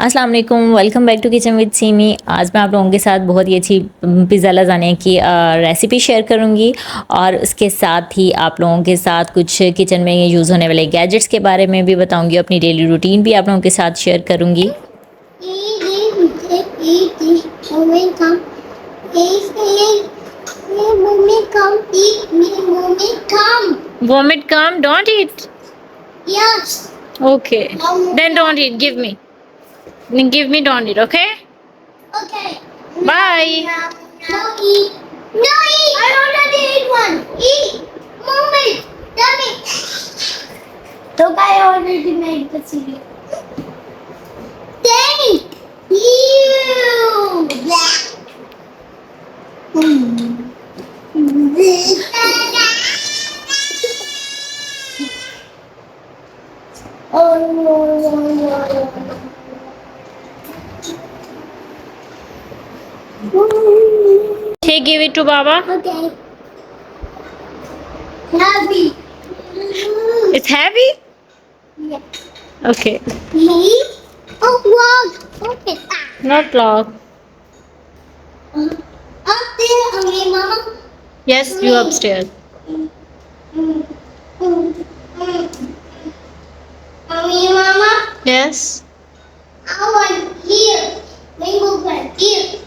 अस्सलाम वालेकुम, welcome back to kitchen with Seemi. आज मैं आप लोगों के साथ बहुत ही अच्छी पिज़्ज़ा लज़ाने की रेसिपी शेयर करूंगी और उसके साथ ही आप लोगों के साथ कुछ किचन में यूज़ होने वाले गैजेट्स के बारे में भी बताऊंगी। अपनी डेली रूटीन भी आप लोगों के साथ शेयर करूंगी। Vomit come, don't eat. Yes. Okay, then don't eat, give me. Give me, don't eat, okay? Okay. Bye. No eat. No eat. I already ate one. Eat. Mommy. Daddy. Look, I already made the cereal. Thank you. Oh no. Hey, give it to Baba. Okay. Heavy. It's heavy? Yeah. Okay, Me? Oh, wow. Okay. not long. Up there, okay, Mama. Yes, you upstairs. Mommy, Mama. Yes. I want here. Rainbow flag here.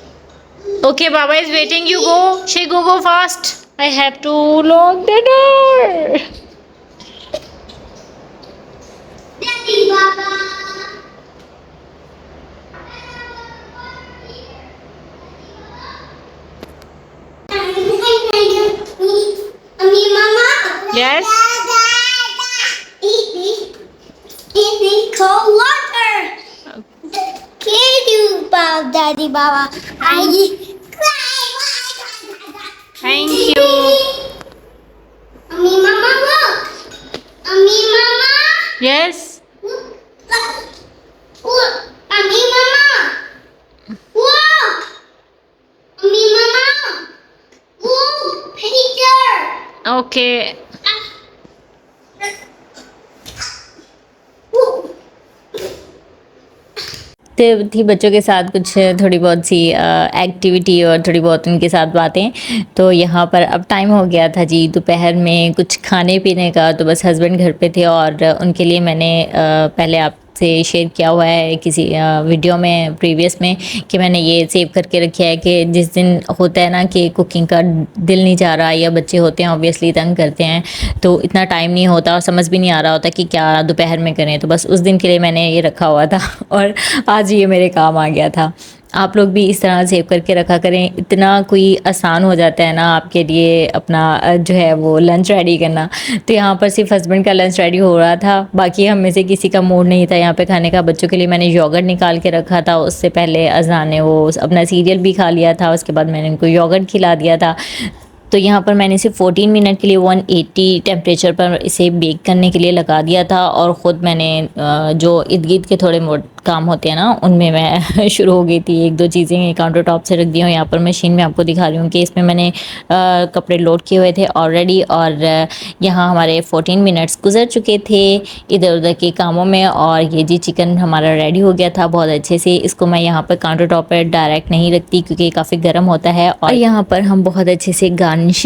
Okay, Baba is waiting. You go. She go fast. I have to lock the door. Daddy, Baba. Mommy, Mama. Yes. Eat this cold water. Can you, Bob, Daddy, Baba? I Thank you. Mommy, Mama, look. Mommy, Mama. Yes. Look. Look. Mommy, Mama. Look. Mommy, Mama. Look. Picture. Okay. Look. थी बच्चों के साथ कुछ थोड़ी बहुत सी activity और थोड़ी बहुत उनके साथ बातें। तो यहाँ पर अब टाइम हो गया था जी दोपहर में कुछ खाने पीने का। तो बस हस्बैंड घर पे थे और उनके लिए मैंने पहले आपसे शेयर किया हुआ है किसी वीडियो में प्रीवियस में कि मैंने ये सेव करके रखा है कि जिस दिन होता है ना कि कुकिंग का दिल नहीं जा रहा या बच्चे होते हैं ऑब्वियसली तंग करते हैं, तो इतना टाइम नहीं होता और समझ भी नहीं आ रहा होता कि क्या दोपहर में करें। तो बस उस दिन के लिए मैंने ये रखा हुआ था और आज ये मेरे काम आ गया था। आप लोग भी इस तरह सेव करके रखा करें, इतना कोई आसान हो जाता है ना आपके लिए अपना जो है वो लंच रेडी करना। तो यहाँ पर सिर्फ हस्बैंड का लंच रेडी हो रहा था, बाकी हम में से किसी का मूड नहीं था यहाँ पे खाने का। बच्चों के लिए मैंने योगर्ट निकाल के रखा था, उससे पहले अज़ान ने वो अपना सीरियल भी खा लिया था, उसके बाद मैंने इनको योगर्ट खिला दिया था। तो यहाँ पर मैंने इसे 14 मिनट के लिए 180 टेम्परेचर पर इसे बेक करने के लिए लगा दिया था और ख़ुद मैंने जो इर्द गिर्द के थोड़े मोट काम होते हैं ना उनमें मैं शुरू हो गई थी। एक दो चीज़ें काउंटर टॉप से रख दी हूँ। यहाँ पर मशीन में आपको दिखा रही हूँ कि इसमें मैंने कपड़े लोड किए हुए थे ऑलरेडी और यहाँ हमारे 14 मिनट्स गुजर चुके थे इधर उधर के कामों में और ये जी चिकन हमारा रेडी हो गया था बहुत अच्छे से। इसको मैं यहाँ पर काउंटर टॉप पर डायरेक्ट नहीं रखती क्योंकि काफ़ी गर्म होता है और यहाँ पर हम बहुत अच्छे से गार्निश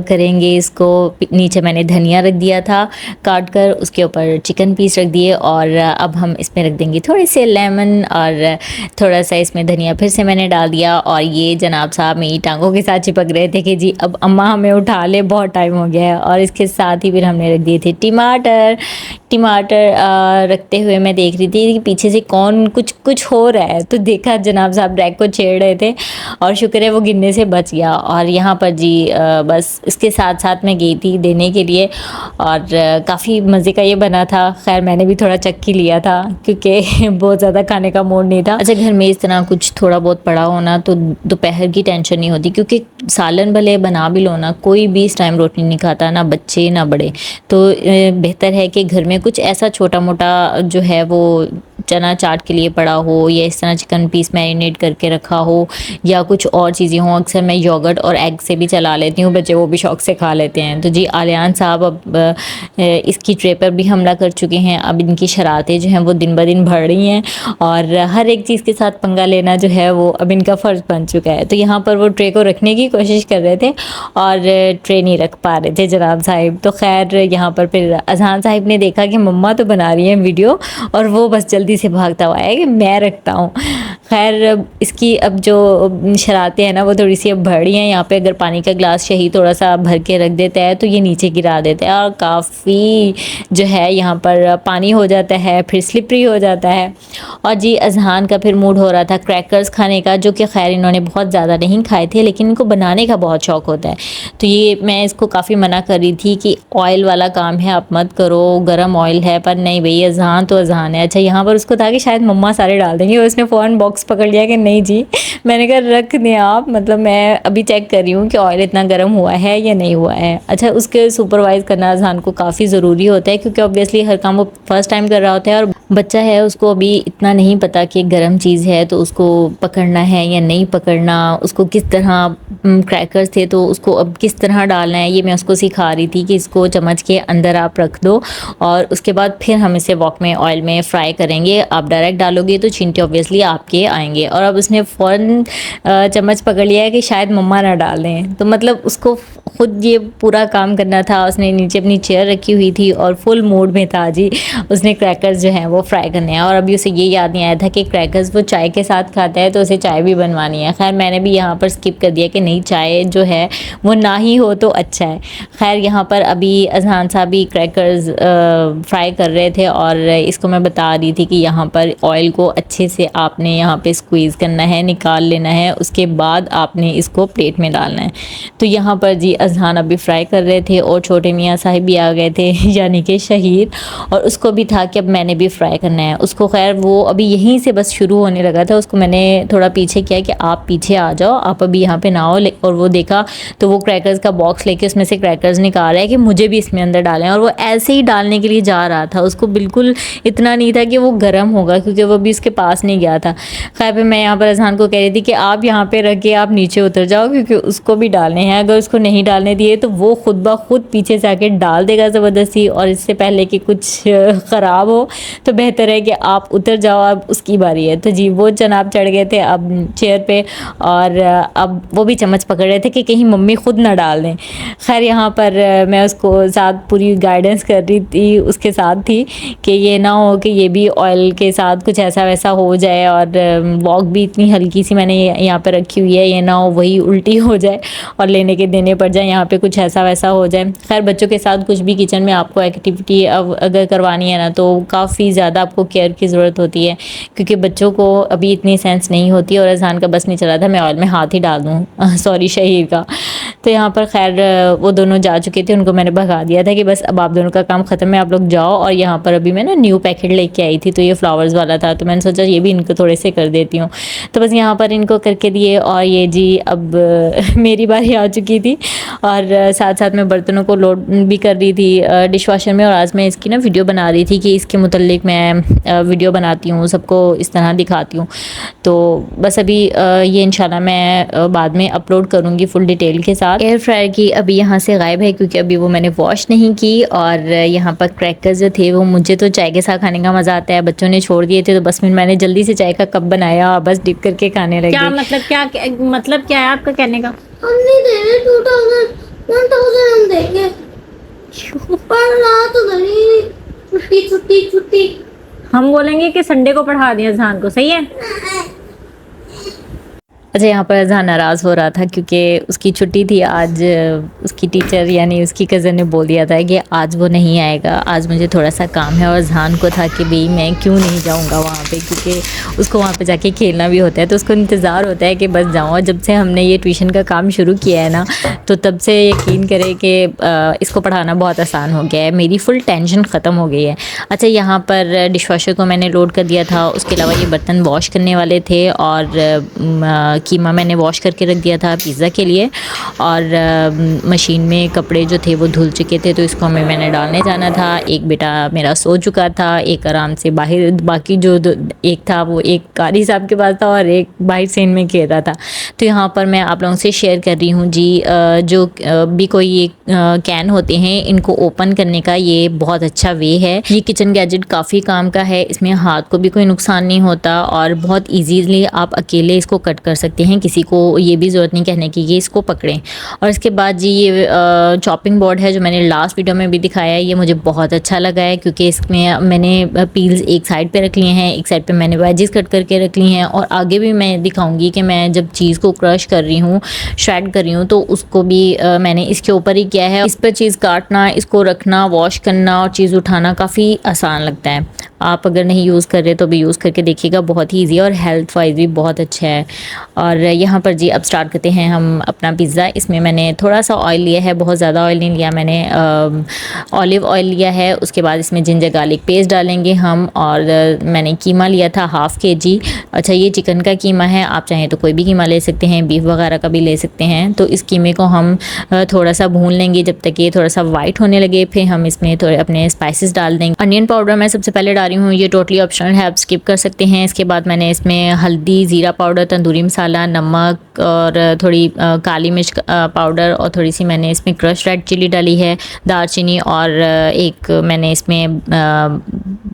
करेंगे इसको। नीचे मैंने धनिया रख दिया था काट कर, उसके ऊपर चिकन पीस रख दिए और अब हम इसमें रख देंगे थोड़े से लेमन और थोड़ा सा इसमें धनिया फिर से मैंने डाल दिया। और ये जनाब साहब मेरी टांगों के साथ चिपक रहे थे कि जी अब अम्मा हमें उठा ले, बहुत टाइम हो गया है। और इसके साथ ही फिर हमने रख दिए थे टमाटर रखते हुए मैं देख रही थी कि पीछे से कौन कुछ हो रहा है, तो देखा जनाब साहब रैक को छेड़ रहे थे और शुक्र है वो गिरने से बच गया। और यहाँ पर जी बस इसके साथ साथ मैं गई थी देने के लिए और काफ़ी मज़े का ये बना था। खैर मैंने भी थोड़ा चक्की लिया था क्योंकि बहुत ज़्यादा खाने का मूड नहीं था। अच्छा घर में इस तरह कुछ थोड़ा बहुत पड़ा होना तो दोपहर की टेंशन नहीं होती, क्योंकि सालन भले बना भी लो ना, कोई भी इस टाइम रोटी नहीं खाता, ना बच्चे ना बड़े। तो बेहतर है कि घर में कुछ ऐसा छोटा मोटा जो है वो चना चाट के लिए पड़ा हो या इस तरह चिकन पीस मैरिनेट करके रखा हो या कुछ और चीज़ें हों। अक्सर मैं योगर्ट और एग से भी चला लेती हूँ, बच्चे वो भी शौक से खा लेते हैं। तो जी आलियान साहब अब इसकी ट्रे पर भी हमला कर चुके हैं। अब इनकी शरारतें जो हैं वो दिन ब दिन बढ़ रही हैं हैं और हर एक चीज़ के साथ पंगा लेना जो है वो अब इनका फ़र्ज़ बन चुका है। तो यहाँ पर वो ट्रे को रखने की कोशिश कर रहे थे और ट्रे नहीं रख पा रहे थे जनाब साहिब। तो खैर यहाँ पर फिर अजहान साहिब ने देखा कि मम्मा तो बना रही हैं वीडियो और वो बस जल्दी से भागता हुआ है कि मैं रखता हूँ। खैर इसकी अब जो शरारतें हैं ना वो थोड़ी सी अब बढ़ रही हैं। यहाँ पे अगर पानी का ग्लास शही थोड़ा सा भर के रख देता है तो ये नीचे गिरा देता है और काफ़ी जो है यहाँ पर पानी हो जाता है, फिर स्लिपरी हो जाता है। और जी अजहान का फिर मूड हो रहा था क्रैकर्स खाने का, जो कि खैर इन्होंने बहुत ज़्यादा नहीं खाए थे लेकिन इनको बनाने का बहुत शौक़ होता है। तो ये मैं इसको काफ़ी मना कर रही थी कि ऑयल वाला काम है आप मत करो, गर्म ऑयल है, पर नहीं भई अजहान तो अजहान है। अच्छा यहाँ पर उसको था कि शायद मम्मा सारे डाल देंगे और उसने फ़ौरन बॉक्स पकड़ लिया कि नहीं जी, मैंने कहा रख दें आप, मतलब मैं अभी चेक कर रही हूँ कि ऑयल इतना गर्म हुआ है या नहीं हुआ है। अच्छा उसके सुपरवाइज़ करना अजहान को काफ़ी ज़रूरी होता है क्योंकि ऑब्वियसली हर काम वो फर्स्ट टाइम कर रहा होता है और बच्चा है उसको अभी इतना नहीं पता कि गर्म चीज़ है तो उसको पकड़ना है या नहीं पकड़ना, उसको किस तरह क्रैकर्स थे तो उसको अब किस तरह डालना है, ये मैं उसको सिखा रही थी कि इसको चम्मच के अंदर आप रख दो और उसके बाद फिर हम इसे वॉक में ऑयल में फ्राई करेंगे। आप डायरेक्ट डालोगे तो चींटे ऑब्वियसली आपके आएंगे। और अब उसने फ़ौरन चम्मच पकड़ लिया है कि शायद मम्मा ना डाल दें, तो मतलब उसको खुद ये पूरा काम करना था। उसने नीचे अपनी चेयर रखी हुई थी और फुल मूड में था जी, उसने क्रैकर्स जो हैं वो फ्राई करने हैं। और अभी उसे ये याद नहीं आया था कि क्रैकर्स वो चाय के साथ खाता है तो उसे चाय भी बनवानी है। खैर मैंने भी यहाँ पर स्किप कर दिया कि नहीं चाय जो है वो ना ही हो तो अच्छा है। खैर यहाँ पर अभी अजहान साहब भी क्रैकर्स फ्राई कर रहे थे और इसको मैं बता रही थी कि यहाँ पर ऑयल को अच्छे से आपने यहाँ पे स्क्वीज़ करना है, निकाल लेना है, उसके बाद आपने इसको प्लेट में डालना है। तो यहाँ पर जी अजहान अभी फ्राई कर रहे थे और छोटे मियाँ साहिब भी आ गए थे यानी कि शहीद, और उसको भी था कि अब मैंने भी फ्राई करना है। उसको खैर वो अभी यहीं से बस शुरू होने लगा था, उसको मैंने थोड़ा पीछे किया कि आप पीछे आ जाओ, आप अभी यहाँ पे ना हो। और वो देखा तो वो क्रैकर्स का बॉक्स लेके उसमें से क्रैकर्स निकाल रहा है कि मुझे भी इसमें अंदर डालें, और वो ऐसे ही डालने के लिए जा रहा था। उसको बिल्कुल इतना नहीं था कि वो गर्म होगा क्योंकि वो भी उसके पास नहीं गया था। खैर पे मैं यहाँ पर अजहान को कह रही थी कि आप यहाँ पे रख के आप नीचे उतर जाओ क्योंकि उसको भी डालने हैं। अगर उसको नहीं डालने दिए तो वो खुद ब खुद पीछे से आके डाल देगा ज़बरदस्ती, और इससे पहले कि कुछ ख़राब हो तो बेहतर है कि आप उतर जाओ, अब उसकी बारी है। तो जी वो जनाब चढ़ गए थे अब चेयर पे और अब वो भी चम्मच पकड़ रहे थे कि कहीं मम्मी खुद ना डाल दें। खैर यहाँ पर मैं उसको साथ पूरी गाइडेंस कर रही थी, उसके साथ थी कि ये ना हो कि ये भी ऑयल के साथ कुछ ऐसा वैसा हो जाए, और वॉक भी इतनी हल्की सी मैंने यहाँ पर रखी हुई है, ये ना हो वही उल्टी हो जाए और लेने के देने पड़ जाए, यहाँ पे कुछ ऐसा वैसा हो जाए। खैर बच्चों के साथ कुछ भी किचन में आपको एक्टिविटी अगर करवानी है ना तो काफ़ी ज़्यादा आपको केयर की ज़रूरत होती है क्योंकि बच्चों को अभी इतनी सेंस नहीं होती। और अजहान का बस नहीं चला था मैं ऑयल में हाथ ही डाल दूँ, सॉरी शहीर का। तो यहाँ पर खैर वो दोनों जा चुके थे, उनको मैंने भगा दिया था कि बस अब आप दोनों का काम ख़त्म है, आप लोग जाओ। और यहाँ पर अभी मैं ना न्यू पैकेट लेके आई थी तो ये फ्लावर्स वाला था, तो मैंने सोचा ये भी इनको थोड़े से कर देती हूँ। तो बस यहाँ पर इनको करके दिए और ये जी अब मेरी बारी आ चुकी थी और साथ साथ मैं बर्तनों को लोड भी कर रही थी डिशवाशर में। और आज मैं इसकी ना वीडियो बना रही थी कि इसके मुतल्लिक मैं वीडियो बनाती हूँ, सबको इस तरह दिखाती हूँ। तो बस अभी ये इंशाल्लाह मैं बाद में अपलोड करूँगी फुल डिटेल के साथ। एयर फ्रायर की अभी यहाँ से गायब है क्योंकि अभी वो मैंने वॉश नहीं की। और यहाँ पर क्रैकर्स जो थे वो मुझे तो चाय के साथ खाने का मज़ा आता है, बच्चों ने छोड़ दिए थे तो बस फिर मैंने जल्दी से चाय का कप बनाया और बस डिप करके खाने लगी। क्या मतलब क्या है आपका कहने का? हम नहीं दे रहे 1000 हम देंगे पर रात तो नहीं, छुट्टी छुट्टी छुट्टी। हम बोलेंगे कि संडे को पढ़ा दिया अजहान को, सही है? अच्छा यहाँ पर अजहान नाराज़ हो रहा था क्योंकि उसकी छुट्टी थी आज। उसकी टीचर यानी उसकी कज़न ने बोल दिया था कि आज वो नहीं आएगा, आज मुझे थोड़ा सा काम है। और अजहान को था कि भाई मैं क्यों नहीं जाऊँगा वहाँ पे, क्योंकि उसको वहाँ पे जाके खेलना भी होता है तो उसको इंतज़ार होता है कि बस जाऊँ। और जब से हमने ये ट्यूशन का काम शुरू किया है ना तो तब से यकीन करें कि इसको पढ़ाना बहुत आसान हो गया है, मेरी फुल टेंशन ख़त्म हो गई है। अच्छा यहाँ पर डिशवॉशर को मैंने लोड कर दिया था, उसके अलावा ये बर्तन वॉश करने वाले थे और कीमा मैंने वॉश करके रख दिया था पिज़्ज़ा के लिए, और मशीन में कपड़े जो थे वो धुल चुके थे, तो इसको हमें मैंने डालने जाना था। एक बेटा मेरा सो चुका था, एक आराम से बाहर, बाकी जो एक था वो एक कारी साहब के पास था और एक बाहर सीन में खेल रहा था। तो यहाँ पर मैं आप लोगों से शेयर कर रही हूँ जी, जो भी कोई ये कैन होते हैं इनको ओपन करने का ये बहुत अच्छा वे है। ये किचन गैजेट काफ़ी काम का है, इसमें हाथ को भी कोई नुकसान नहीं होता और बहुत ईजीली आप अकेले इसको कट कर सकते हैं, किसी को ये भी ज़रूरत नहीं कहने की ये इसको पकड़ें। और इसके बाद जी ये चॉपिंग बोर्ड है जो मैंने लास्ट वीडियो में भी दिखाया है, ये मुझे बहुत अच्छा लगा है क्योंकि इसमें मैंने पील्स एक साइड पे रख लिए हैं, एक साइड पे मैंने वेजेस कट करके रख ली हैं, और आगे भी मैं दिखाऊंगी कि मैं जब चीज़ को क्रश कर रही हूँ, श्रेड कर रही हूँ, तो उसको भी मैंने इसके ऊपर ही किया है। इस पर चीज़ काटना, इसको रखना, वॉश करना और चीज़ उठाना काफ़ी आसान लगता है। आप अगर नहीं यूज़ कर रहे तो भी यूज़ करके देखिएगा, बहुत ही ईजी और हेल्थ वाइज भी बहुत अच्छा है। और यहाँ पर जी अब स्टार्ट करते हैं हम अपना पिज़्ज़ा। इसमें मैंने थोड़ा सा ऑयल लिया है, बहुत ज़्यादा ऑयल नहीं लिया मैंने, ऑलिव ऑयल लिया है। उसके बाद इसमें जिंजर गार्लिक पेस्ट डालेंगे हम, और मैंने कीमा लिया था हाफ़ kg। अच्छा ये चिकन का कीमा है, आप चाहें तो कोई भी कीमा ले सकते हैं, बीफ वगैरह का भी ले सकते हैं। तो इस कीमे को हम थोड़ा सा भून लेंगे जब तक ये थोड़ा सा वाइट होने लगे, फिर हम इसमें थोड़े अपने स्पाइसेस डाल देंगे। अनियन पाउडर मैं सबसे पहले डाल रही हूँ, ये टोटली ऑप्शनल है, आप स्किप कर सकते हैं। इसके बाद मैंने इसमें हल्दी, ज़ीरा पाउडर, तंदूरी मसाला, नमक और थोड़ी काली मिर्च पाउडर, और थोड़ी सी मैंने इसमें क्रश रेड चिली डाली है, दालचीनी, और एक मैंने इसमें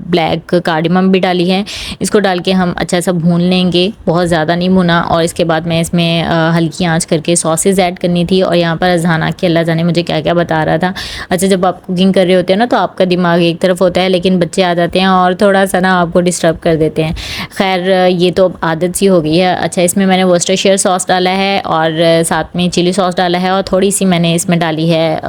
ब्लैक कार्डमम भी डाली है। इसको डाल के हम अच्छा सा भून लेंगे, बहुत ज़्यादा नहीं भुना। और इसके बाद मैं इसमें हल्की आंच करके सॉसेज ऐड करनी थी, और यहाँ पर अजहान के अल्लाह जाने मुझे क्या क्या बता रहा था। अच्छा जब आप कुकिंग कर रहे होते हैं ना तो आपका दिमाग एक तरफ होता है, लेकिन बच्चे आ जाते हैं और थोड़ा सा ना आपको डिस्टर्ब कर देते हैं। खैर ये तो आदत सी हो गई है। अच्छा इसमें मैंने वर्सेस्टरशायर सॉस डाला है, और साथ में चिली सॉस डाला है, और थोड़ी सी मैंने इसमें डाली है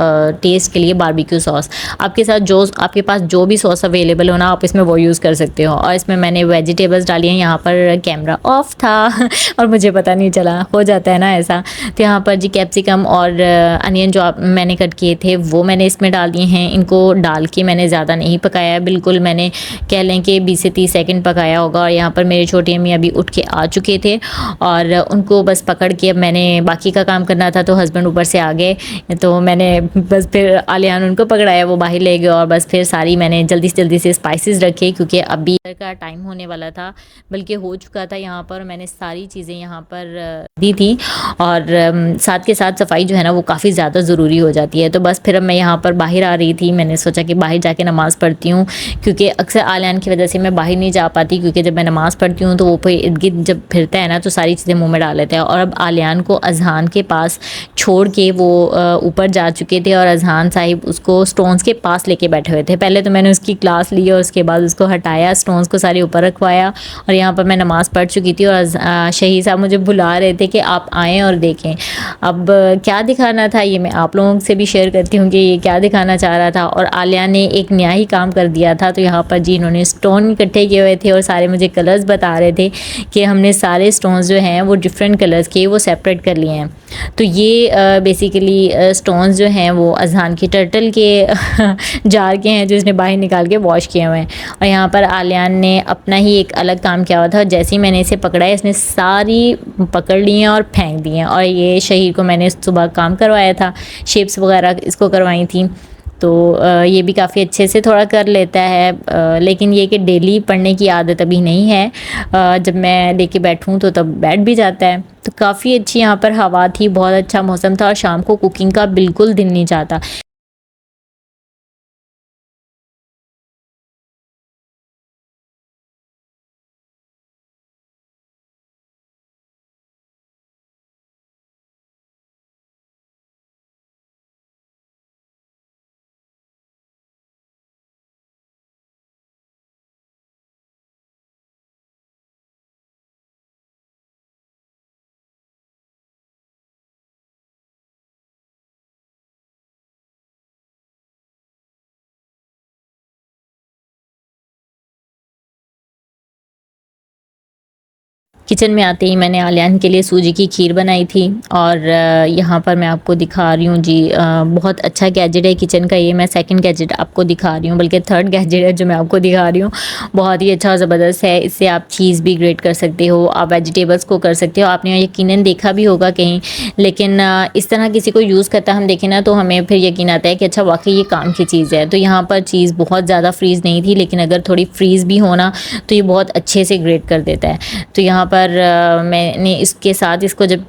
टेस्ट के लिए बारबेक्यू सॉस। आपके साथ जो आपके पास जो भी सॉस अवेलेबल हो ना, आप इसमें वो यूज़ कर सकते हो। और इसमें मैंने वेजिटेबल्स डाली हैं, यहाँ पर कैमरा ऑफ था और मुझे पता नहीं चला, हो जाता है ना ऐसा। तो यहाँ पर जी कैप्सिकम और अनियन जो मैंने कट किए थे वो मैंने इसमें डाल दिए हैं। इनको डाल के मैंने ज़्यादा नहीं पकाया, बिल्कुल मैंने कह लें कि 20 से 30 सेकंड पकाया होगा। और यहाँ पर मेरे छोटी अम्मी अभी उठ के आ चुके थे, और उनको बस पकड़ के अब मैंने बाकी का काम करना था, तो हस्बैंड ऊपर से आ गए, तो मैंने बस फिर आलियान उनको पकड़ाया, वो बाहर ले गए, और बस फिर सारी मैंने जल्दी से स्पाइसेस रखे क्योंकि अभी का टाइम होने वाला था, बल्कि हो चुका था यहाँ पर। मैंने सारी चीज़ें यहाँ पर दी थी, और साथ के साथ सफाई जो है ना वो काफ़ी ज़्यादा ज़रूरी हो जाती है। तो बस फिर अब मैं यहाँ पर बाहर आ रही थी, मैंने सोचा कि बाहर जाके नमाज़ पढ़ती हूँ, क्योंकि अक्सर आलियान की वजह से मैं बाहर नहीं जा पाती, क्योंकि जब मैं नमाज़ पढ़ती हूँ तो वो फिर इर्द गिर्द जब फिरता है ना तो सारी चीज़ें मुँह में डाल लेते हैं। और अब आलियान को अजहान के पास छोड़ के वो ऊपर जा चुके थे, और अजहान साहिब उसको स्टोन्स के पास लेके बैठे हुए थे। पहले तो मैंने उसकी क्लास ली और उसके बाद उसको हटाया, स्टोन्स को सारे ऊपर रखवाया, और यहाँ पर मैं नमाज़ पढ़ चुकी थी, और शहीद साहब मुझे बुला रहे थे कि आप आएँ और देखें। अब क्या दिखाना था ये मैं आप लोगों से भी शेयर करती हूँ कि ये क्या दिखाना चाह रहा था। और आलिया ने एक नया ही काम कर दिया था। तो यहाँ पर जी इन्होंने स्टोन इकट्ठे किए हुए थे और सारे मुझे कलर्स बता रहे थे कि हमने सारे स्टोन्स जो हैं वो डिफरेंट कलर्स के वो सेपरेट कर लिए हैं। तो ये बेसिकली स्टोन्स जो हैं वो अजहान की टर्टल के जार के हैं, जो इसने बाहर निकाल के वॉश किए हुए हैं। और यहाँ पर आलियान ने अपना ही एक अलग काम किया हुआ था, जैसे ही मैंने इसे पकड़ा है इसने सारी पकड़ ली हैं और फेंक दी हैं। और ये शहीर को मैंने सुबह काम करवाया था, शेप्स वगैरह इसको करवाई थी, तो ये भी काफ़ी अच्छे से थोड़ा कर लेता है। लेकिन ये कि डेली पढ़ने की आदत अभी नहीं है, जब मैं लेके बैठूं तो तब बैठ भी जाता है। तो काफ़ी अच्छी यहाँ पर हवा थी, बहुत अच्छा मौसम था, और शाम को कुकिंग का बिल्कुल दिल नहीं चाहता। किचन में आते ही मैंने आलियान के लिए सूजी की खीर बनाई थी और यहाँ पर मैं आपको दिखा रही हूँ जी, बहुत अच्छा गैजेट है किचन का ये। मैं सेकंड गैजेट आपको दिखा रही हूँ, बल्कि थर्ड गैजेट है जो मैं आपको दिखा रही हूँ। बहुत ही अच्छा ज़बरदस्त है। इससे आप चीज़ भी ग्रेट कर सकते हो, आप वेजिटेबल्स को कर सकते हो। आपने यकीनन देखा भी होगा कहीं, लेकिन इस तरह किसी को यूज़ करता हम देखें ना तो हमें फिर यकीन आता है कि अच्छा वाकई ये काम की चीज़ है। तो यहाँ पर चीज़ बहुत ज़्यादा फ्रीज़ नहीं थी, लेकिन अगर थोड़ी फ्रीज़ भी होना तो ये बहुत अच्छे से ग्रेट कर देता है। तो यहाँ पर मैंने इसके साथ इसको जब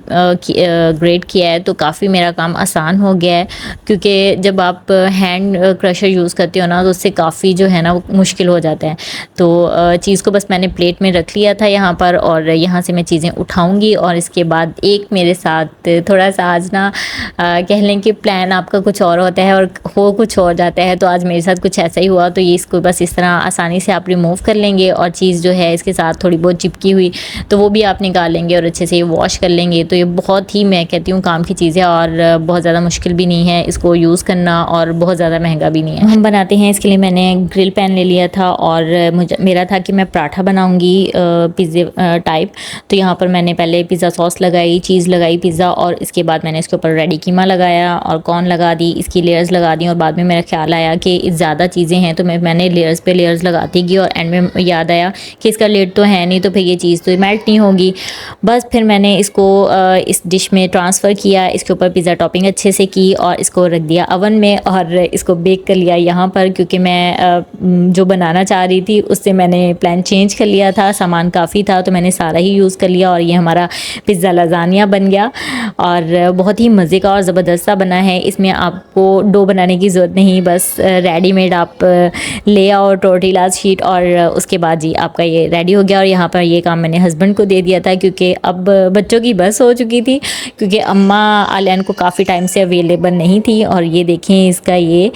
ग्रेट किया है तो काफ़ी मेरा काम आसान हो गया है, क्योंकि जब आप हैंड क्रशर यूज़ करते हो ना तो उससे काफ़ी जो है ना वो मुश्किल हो जाता है। तो चीज़ को बस मैंने प्लेट में रख लिया था यहाँ पर, और यहाँ से मैं चीज़ें उठाऊँगी। और इसके बाद एक मेरे साथ थोड़ा सा आज ना कह लें कि प्लान आपका कुछ और होता है और हो कुछ और जाता है, तो आज मेरे साथ कुछ ऐसा ही हुआ। तो ये इसको बस इस तरह आसानी से आप रिमूव कर लेंगे, और चीज़ जो है इसके साथ थोड़ी बहुत चिपकी हुई तो वो भी आप निकाल लेंगे और अच्छे से ये वॉश कर लेंगे। तो ये बहुत ही, मैं कहती हूँ, काम की चीज़ है और बहुत ज़्यादा मुश्किल भी नहीं है इसको यूज़ करना, और बहुत ज़्यादा महंगा भी नहीं है। हम बनाते हैं इसके लिए मैंने ग्रिल पैन ले लिया था, और मेरा था कि मैं पराठा बनाऊँगी पिज़्ज़े टाइप। तो यहाँ पर मैंने पहले पिज़्ज़ा सॉस लगाई, चीज़ लगाई पिज़्ज़ा, और इसके बाद मैंने इसके ऊपर रेडी कीमा लगाया और कॉर्न लगा दी, इसकी लेयर्स लगा दी। और बाद में मेरा ख्याल आया कि ज़्यादा चीज़ें हैं तो मैंने लेयर्स पे लेयर्स लगाती गई, और एंड में याद आया कि इसका लिड तो है नहीं, तो फिर ये चीज़ तो मेल्ट नहीं होगी। बस फिर मैंने इसको इस डिश में ट्रांसफ़र किया, इसके ऊपर पिज़्ज़ा टॉपिंग अच्छे से की और इसको रख दिया अवन में और इसको बेक कर लिया यहाँ पर, क्योंकि मैं जो बनाना चाह रही थी उससे मैंने प्लान चेंज कर लिया था। सामान काफ़ी था तो मैंने सारा ही यूज़ कर लिया, और ये हमारा पिज़्ज़ा लज़ानिया बन गया और बहुत ही मज़े का और ज़बरदस्त सा बना है। इसमें आपको डो बनाने की ज़रूरत नहीं, बस रेडीमेड आप ले आओ टोर्टिलाज शीट, और उसके बाद जी आपका ये रेडी हो गया। और यहाँ पर ये काम मैंने हस्बैंड को दे दिया था, क्योंकि अब बच्चों की बस हो चुकी थी, क्योंकि अम्मा आलियान को काफ़ी टाइम से अवेलेबल नहीं थी। और ये देखें इसका ये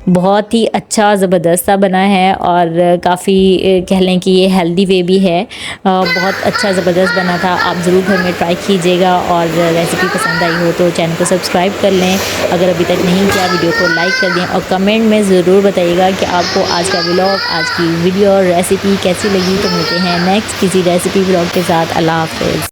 बहुत ही अच्छा ज़बरदस्त सा बना है, और काफ़ी कह लें कि ये हेल्दी वे भी है। बहुत अच्छा ज़बरदस्त बना था। आप ज़रूर घर में ट्राई कीजिएगा, और रेसिपी पसंद आई हो तो चैनल को सब्सक्राइब कर लें अगर अभी तक नहीं किया, वीडियो को लाइक कर दें, और कमेंट में ज़रूर बताइएगा कि आपको आज का व्लॉग, आज की वीडियो और रेसिपी कैसी लगी। तो मिलते हैं नेक्स्ट किसी रेसिपी व्लॉग के साथ। अल्लाह हाफ़िज़।